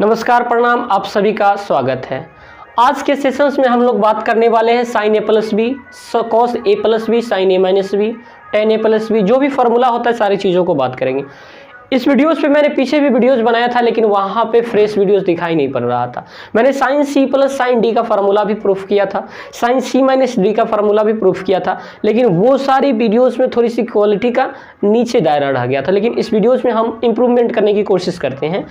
नमस्कार, प्रणाम, आप सभी का स्वागत है। आज के सेशंस में हम लोग बात करने वाले हैं sign A plus B, cos A plus b, sign A minus B, ten A plus B, जो भी फॉर्मूला होता है सारी चीज़ों को बात करेंगे। इस वीडियोस पे मैंने पीछे भी वीडियोस बनाया था, लेकिन वहाँ पे फ्रेश वीडियोस दिखाई नहीं पड़ रहा था। मैंने sine C plus sine D का फार्मूला भी प्रूफ किया था, साइन सी माइनस डी का फार्मूला भी प्रूफ किया था, लेकिन वो सारी वीडियोस में थोड़ी सी क्वालिटी का नीचे दायरा रह गया था। लेकिन इस वीडियोस में हम इंप्रूवमेंट करने की कोशिश करते हैं।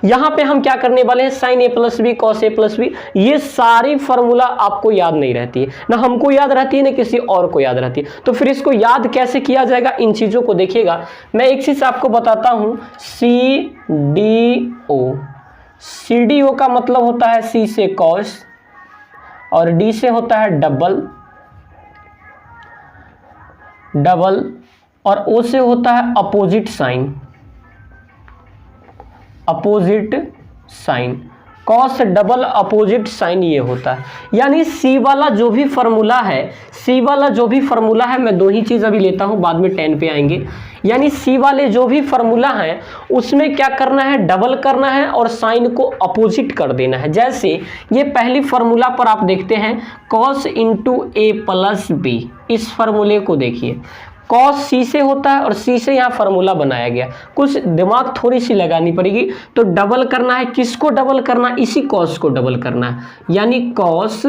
यहाँ पे हम क्या करने वाले हैं, sign A plus B, cos A plus B, ये सारी फार्मूला आपको याद नहीं रहती है, ना हमको याद रहती है ना किसी और को याद रहती है। तो फिर इसको याद कैसे किया जाएगा, इन चीज़ों को देखिएगा। मैं एक चीज़ आपको बताता हूँ, C D O. C D O का मतलब होता है सी से कॉस और डी से होता है डबल और ओ से होता है opposite sine. Opposite sine, cos double opposite sine ये होता है। यानी सी वाला जो भी फार्मूला है, मैं दो ही चीज़ अभी लेता हूँ, बाद में 10 पे आएंगे। यानी सी वाले जो भी फार्मूला हैं उसमें क्या करना है, डबल करना है और साइन को अपोजिट कर देना है। जैसे ये पहली फार्मूला पर आप देखते हैं cos into A plus B. इस फार्मूले को देखिए, कॉस सी से होता है और सी से यहाँ फार्मूला बनाया गया, कुछ दिमाग थोड़ी सी लगानी पड़ेगी। तो डबल करना है, किसको डबल करना है, इसी कॉस को डबल करना है। यानी कॉस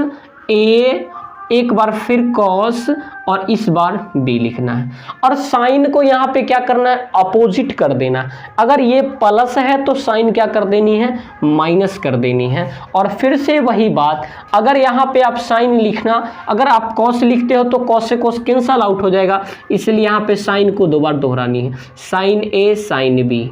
ए, एक बार फिर कॉस और इस बार बी लिखना है। और साइन को यहाँ पे क्या करना है, अपोजिट कर देना है। अगर ये प्लस है तो साइन क्या कर देनी है, माइनस कर देनी है। और फिर से वही बात, अगर यहाँ पे आप साइन लिखना, अगर आप कॉस लिखते हो तो कॉस से कॉस कैंसल आउट हो जाएगा, इसलिए यहाँ पे साइन को दो बार दोहरानी है, साइन ए साइन बी।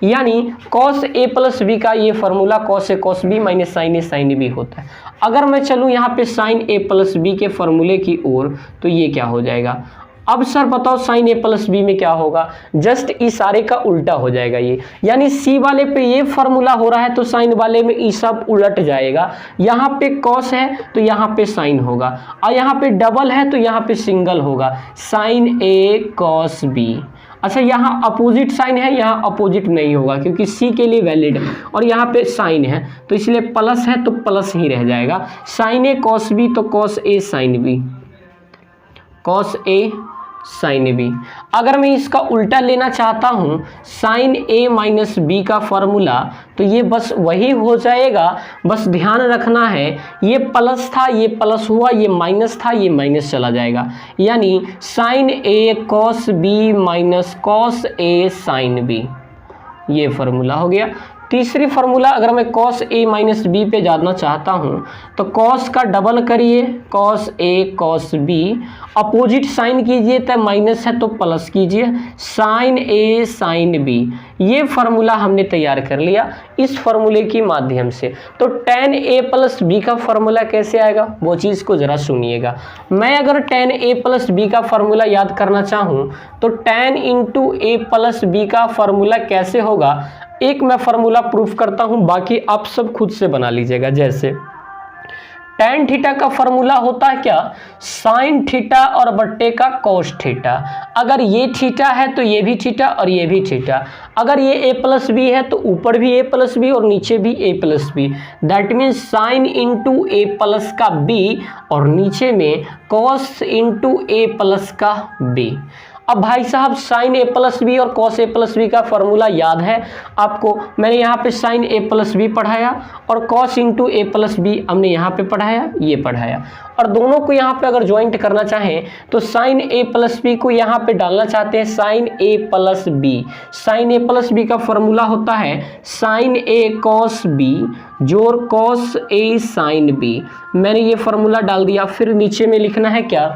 यानी कॉस ए प्लस बी का ये formula cos A cos B minus sign A sine B होता है। अगर मैं चलूँ यहाँ पे साइन ए प्लस बी के फार्मूले की ओर, तो ये क्या हो जाएगा। अब सर बताओ साइन ए प्लस बी में क्या होगा, जस्ट इशारे का उल्टा हो जाएगा ये। यानी सी वाले पे ये फार्मूला हो रहा है तो साइन वाले में ये सब उलट जाएगा। यहाँ पे कॉस है तो यहाँ पे साइन होगा, और यहाँ पे डबल है तो यहाँ पे सिंगल होगा, साइन ए कॉस बी। अच्छा, यहाँ अपोजिट साइन है, यहाँ अपोजिट नहीं होगा क्योंकि सी के लिए वैलिड है, और यहाँ पे साइन है तो इसलिए प्लस है तो प्लस ही रह जाएगा। साइन ए कॉस बी तो cos A sine B, cos A sine B. अगर मैं इसका उल्टा लेना चाहता हूँ, साइन ए माइनस बी का फॉर्मूला, तो ये बस वही हो जाएगा। बस ध्यान रखना है, ये प्लस था, ये प्लस हुआ, ये माइनस था, ये माइनस चला जाएगा। यानी sign A cos B minus cos A sine B, ये फार्मूला हो गया। तीसरी फार्मूला, अगर मैं कॉस ए माइनस बी पे जाना चाहता हूँ तो कॉस का डबल करिए, cos A cos B, opposite sign कीजिए तो माइनस है तो प्लस कीजिए, साइन ए साइन बी। ये फार्मूला हमने तैयार कर लिया इस फार्मूले की माध्यम से। तो टेन ए प्लस बी का फार्मूला कैसे आएगा, वो चीज़ को ज़रा सुनिएगा। मैं अगर टेन ए प्लस बी का फार्मूला याद करना चाहूँ तो ten into A plus B का फार्मूला कैसे होगा, एक मैं फार्मूला प्रूफ करता हूं, बाकी आप सब खुद से बना लीजिएगा। जैसे tan थीटा का फार्मूला होता है क्या, साइन थीटा और बट्टे का कॉस थीटा। अगर ये थीटा है तो ये भी थीटा और ये भी थीटा। अगर ये ए प्लस बी है तो ऊपर भी ए प्लस बी और नीचे भी A plus B. That means sine into A plus का बी और नीचे में कॉस इंटू ए प्लस का बी। अब भाई साहब, साइन ए प्लस बी और कॉस ए प्लस बी का फार्मूला याद है आपको। मैंने यहाँ पे साइन ए प्लस बी पढ़ाया और cos into A plus B हमने यहाँ पे पढ़ाया, ये पढ़ाया। और दोनों को यहाँ पे अगर ज्वाइंट करना चाहें तो साइन ए प्लस बी को यहाँ पे डालना चाहते हैं sign A plus b. Sign A plus B का फार्मूला होता है साइन ए कॉस बी जोड़ कॉस ए साइन बी। मैंने ये फार्मूला डाल दिया। फिर नीचे में लिखना है क्या,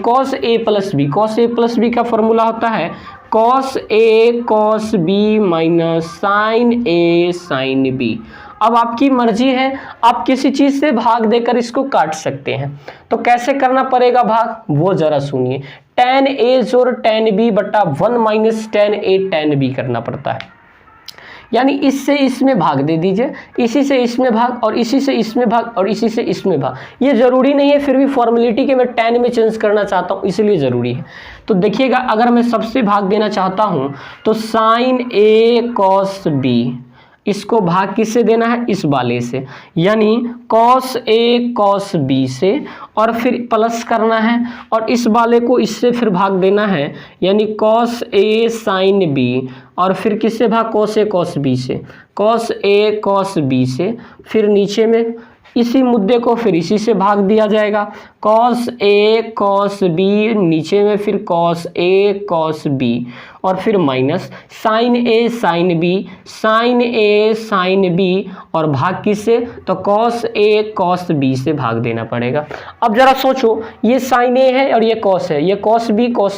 cos A plus B. Cos A plus B का फार्मूला होता है cos A cos B minus sign A sine B. अब आपकी मर्जी है, आप किसी चीज़ से भाग देकर इसको काट सकते हैं। तो कैसे करना पड़ेगा भाग, वो ज़रा सुनिए। tan a जोड़ tan b बटा 1 minus tan a tan b करना पड़ता है। यानी इससे इसमें भाग दे दीजिए, इसी से इसमें भाग और इसी से इसमें भाग और इसी से इसमें भाग। ये ज़रूरी नहीं है, फिर भी फॉर्मेलिटी के मैं tan में चेंज करना चाहता हूँ इसलिए ज़रूरी है। तो देखिएगा, अगर मैं सबसे भाग देना चाहता हूँ तो साइन a cos b इसको भाग किससे देना है, इस वाले से, यानी cos A cos B से, और फिर प्लस करना है और इस वाले को इससे फिर भाग देना है, यानी cos A sin B, और फिर किससे भाग, cos A cos B से, cos A cos B से, फिर नीचे में इसी मुद्दे को फिर इसी से भाग दिया जाएगा, cos A cos B, नीचे में फिर cos A cos B, और फिर minus sin A sin B, sin A sin B, और भाग किससे, तो cos A cos B से भाग देना पड़ेगा। अब जरा सोचो, ये sin A है और ये cos है, ये cos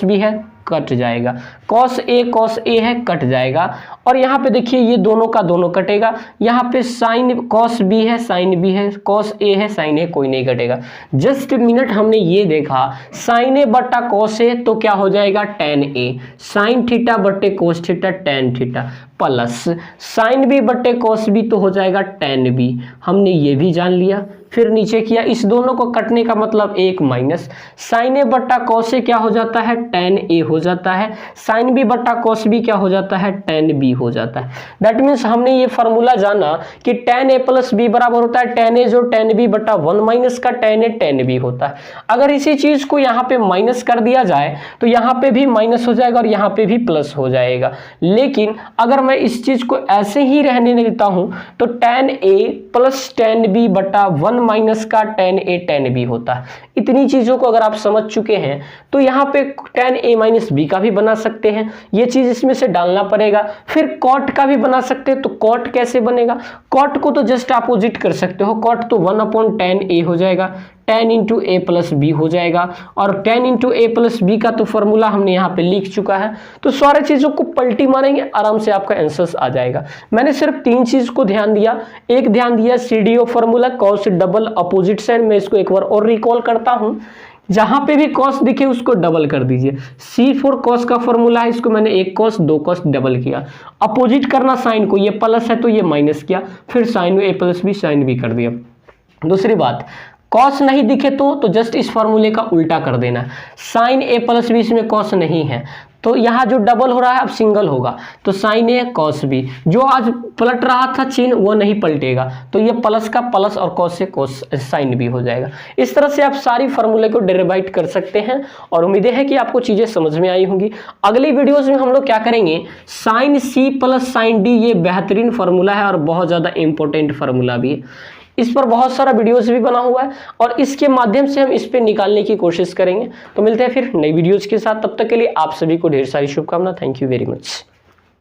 B है, कट जाएगा, cos A है, कट जाएगा, और यहाँ पे देखिए ये दोनों का दोनों कटेगा, यहाँ पे sin cos B है, sin B है, cos A है, sin A, कोई नहीं कटेगा। जस्ट मिनट हमने ये देखा, sin A बट्टा cos A तो क्या हो जाएगा, tan A, sin थीटा बट्टे cos theta tan theta, plus sin B बट्टे cos B तो हो जाएगा tan B। हमने ये भी जान लिया, फिर नीचे किया, इस दोनों को कटने का मतलब एक माइनस, sin A बट्टा cos A क्या हो जाता है, tan A हो जाता है, sin B बट्टा cos B क्या हो जाता है, tan B हो जाता है। दैट मीन्स हमने ये फॉर्मूला जाना कि tan A प्लस B बराबर होता है tan A जो tan B बट्टा 1 माइनस का tan A tan B होता है। अगर इसी चीज को यहाँ पे माइनस कर दिया जाए तो यहाँ पे भी माइनस हो जाएगा और यहाँ पे भी प्लस हो जाएगा, लेकिन अगर मैं इस चीज को ऐसे ही रहने देता हूं तो tan A plus tan B बट्टा 1 माइनस का tan A tan B होता है। इतनी चीजों को अगर आप समझ चुके हैं तो यहाँ पे tan A माइनस B का भी बना सकते हैं, ये चीज इसमें से डालना पड़ेगा। फिर cot का भी बना सकते हैं, तो cot कैसे बनेगा, cot को तो जस्ट अपोजिट कर सकते हो, cot तो 1/tan A हो जाएगा, tan into A plus b हो जाएगा, और tan into A plus B का तो फॉर्मूला हमने यहाँ पे लिख चुका है। तो सारे चीजों को पलटी मारेंगे, आराम से आपका आंसर आ जाएगा। मैंने सिर्फ 3 चीज को ध्यान दिया, एक ध्यान दिया CDO formula, cos double opposite sine. मैं इसको एक बार और रिकॉल करता हूँ, जहां पे भी cos दिखे उसको डबल कर दीजिए। C4 cos का फॉर्मूला है, इसको मैंने 1 cos 2 cos डबल किया। अपोजिट करना साइन को, ये प्लस है तो ये माइनस किया, फिर sine A plus b sine B कर दिया। दूसरी बात, cos नहीं दिखे तो जस्ट इस फॉर्मूले का उल्टा कर देना, sin A प्लस बी इसमें cos नहीं है तो यहाँ जो डबल हो रहा है अब सिंगल होगा, तो sin A cos B, जो आज पलट रहा था चिन्ह वो नहीं पलटेगा, तो ये प्लस का प्लस और cos से cos sin B हो जाएगा। इस तरह से आप सारी फार्मूले को डेरिवेट कर सकते हैं, और उम्मीदें है कि आपको चीजें समझ में आई होंगी। अगली वीडियोस में हम लोग क्या करेंगे, sin C plus sin D, ये बेहतरीन फार्मूला है और बहुत ज्यादा इंपॉर्टेंट फार्मूला भी है। इस पर बहुत सारा वीडियोस भी बना हुआ है और इसके माध्यम से हम इस पे निकालने की कोशिश करेंगे। तो मिलते हैं फिर नई वीडियोस के साथ, तब तक के लिए आप सभी को ढेर सारी शुभकामनाएं। Thank you very much.